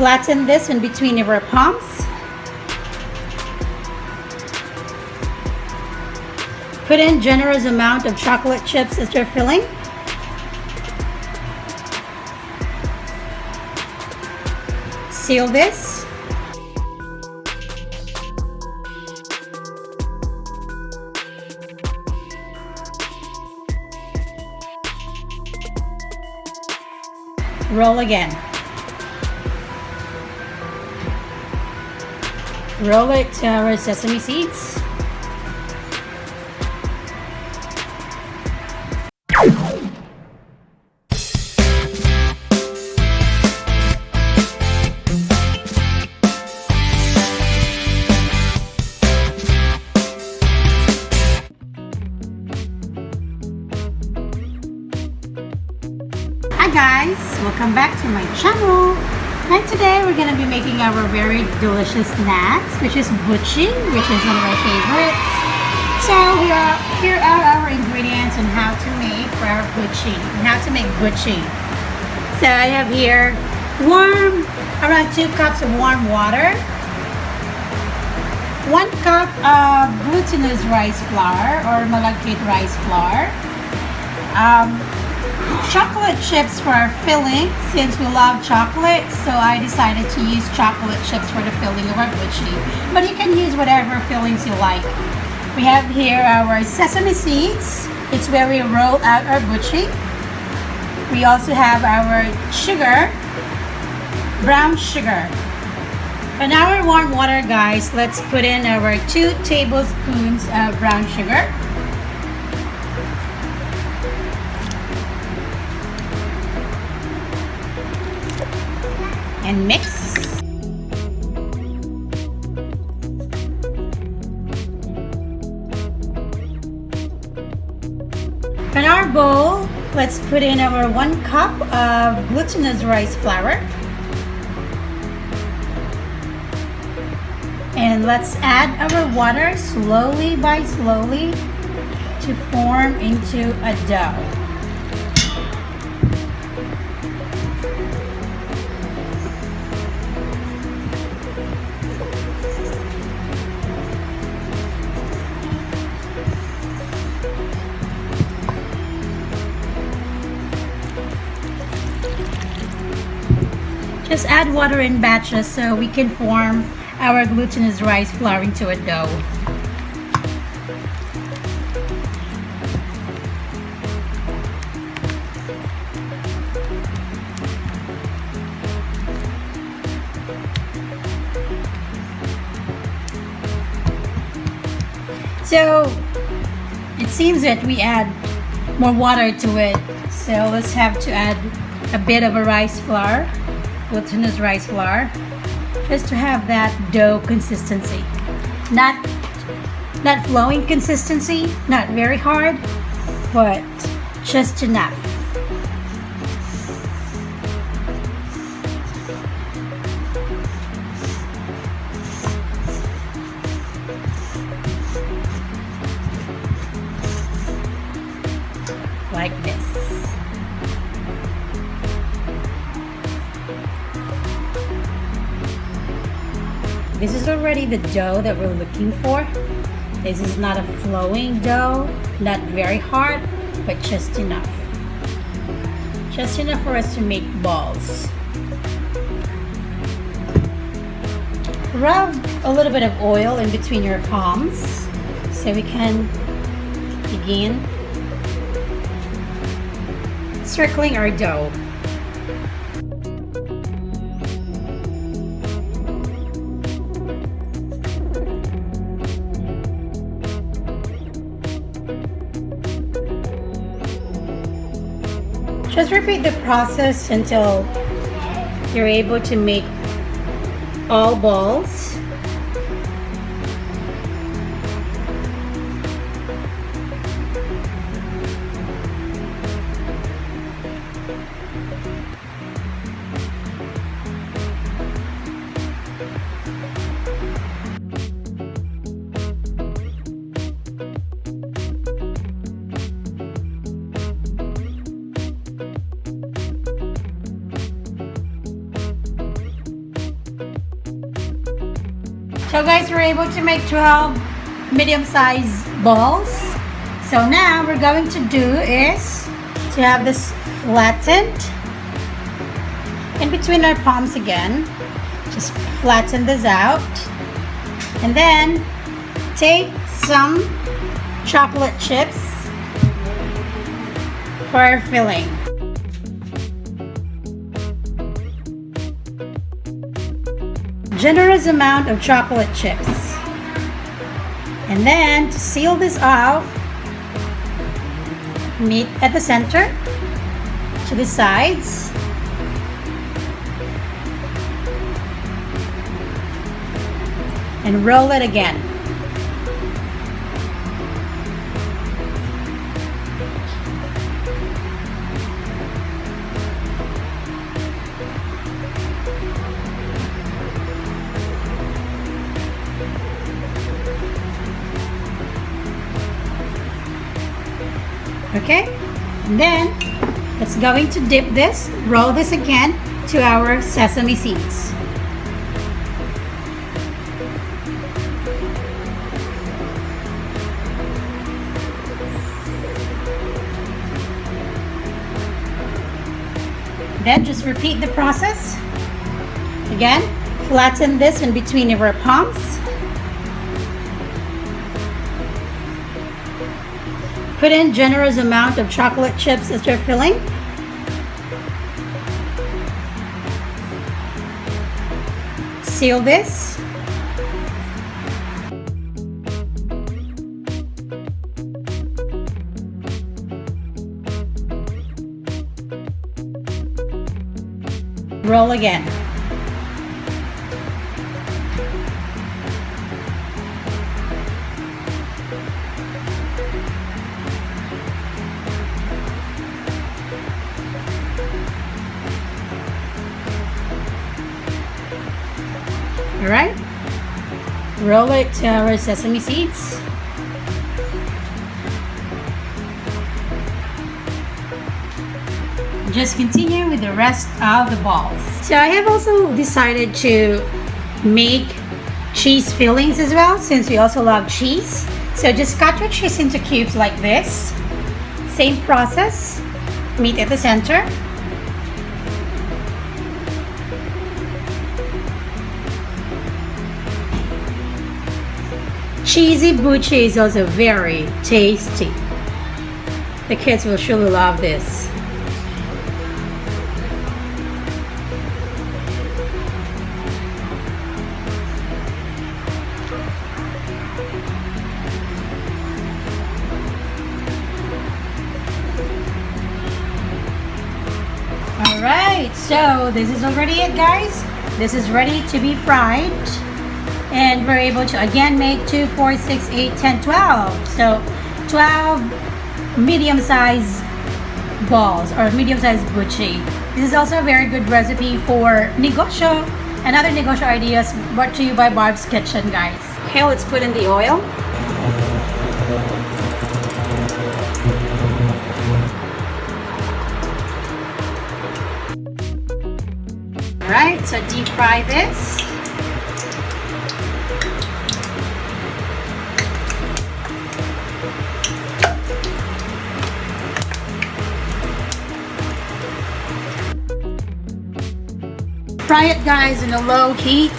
flatten this in between of our palms. Put in generous amount of chocolate chips as your filling. Seal this. Roll again. Roll it to our sesame seeds. Hi guys, welcome back to my channel. And today we're going to be making our very delicious snacks, which is Buchi, which is one of our favorites. So here are our ingredients on how to make for our Buchi, and how to make Buchi. So I have here around 2 cups of warm water, 1 cup of glutinous rice flour or malagkit rice flour, chocolate chips for our filling, since we love chocolate, so I decided to use chocolate chips for the filling of our Buchi. But you can use whatever fillings you like. We have here our sesame seeds. It's where we roll out our Buchi. We also have our sugar, brown sugar. In our warm water, guys, let's put in our 2 tablespoons of brown sugar. And mix. In our bowl, let's put in our 1 cup of glutinous rice flour. And let's add our water slowly by slowly to form into a dough. Just add water in batches so we can form our glutinous rice flour into a dough. So it seems that we add more water to it, so let's have to add a bit of a rice flour, glutinous rice flour, just to have that dough consistency. Not flowing consistency, not very hard, but just enough. Like this. This is already the dough that we're looking for. This is not a flowing dough, not very hard, but just enough. Just enough for us to make balls. Rub a little bit of oil in between your palms so we can begin circling our dough. Just repeat the process until you're able to make all balls. So guys, we're able to make 12 medium-sized balls. So now we're going to do is to have this flattened in between our palms again. Just flatten this out. And then take some chocolate chips for our filling. Generous amount of chocolate chips. And then to seal this off, meet at the center, to the sides, and roll it again. Okay, and then it's going to dip this, roll this again to our sesame seeds. Then just repeat the process. Again, flatten this in between of our palms. Put in generous amount of chocolate chips as your filling. Seal this. Roll again. All right, roll it to our sesame seeds. Just continue with the rest of the balls. So I have also decided to make cheese fillings as well, since we also love cheese. So just cut your cheese into cubes like this. Same process, meet at the center. Cheesy Buchi is also very tasty. The kids will surely love this. Alright, so this is already it, guys. This is ready to be fried. And we're able to again make 2, 4, 6, 8, 10, 12. So 12 medium-sized balls or medium-sized buchi. This is also a very good recipe for negosyo and other negosyo ideas brought to you by Barb's Kitchen, guys. Okay, let's put in the oil. Alright, so deep fry this. Fry it, guys, in a low heat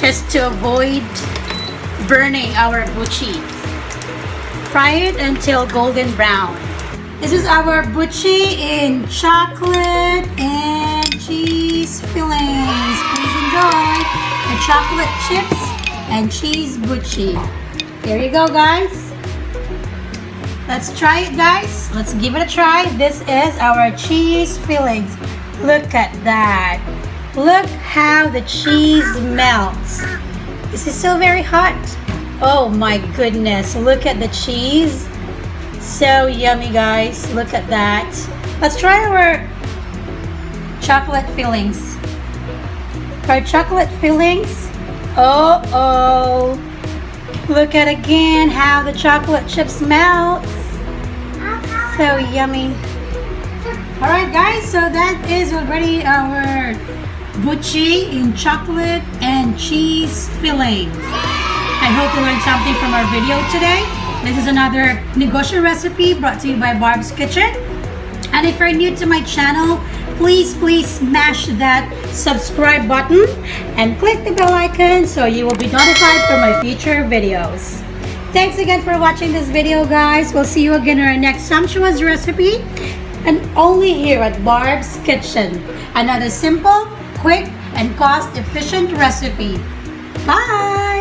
just to avoid burning our buchi. Fry it until golden brown. This is our buchi in chocolate and cheese fillings. Please enjoy the chocolate chips and cheese buchi. There you go, guys. Let's try it, guys. Let's give it a try. This is our cheese fillings. Look at that. Look how the cheese melts. This is so very hot. Oh my goodness. Look at the cheese. So yummy, guys. Look at that. Let's try our chocolate fillings. For our chocolate fillings, oh, look at again how the chocolate chips melt. So yummy. Alright, guys, so that is already our Buchi in chocolate and cheese fillings. I hope you learned something from our video today. This is another negosyo recipe brought to you by Barb's Kitchen. And if you're new to my channel, please smash that subscribe button and click the bell icon so you will be notified for my future videos. Thanks again for watching this video, guys. We'll see you again in our next sumptuous recipe, and only here at Barb's Kitchen. Another simple, quick, and cost-efficient recipe. Bye!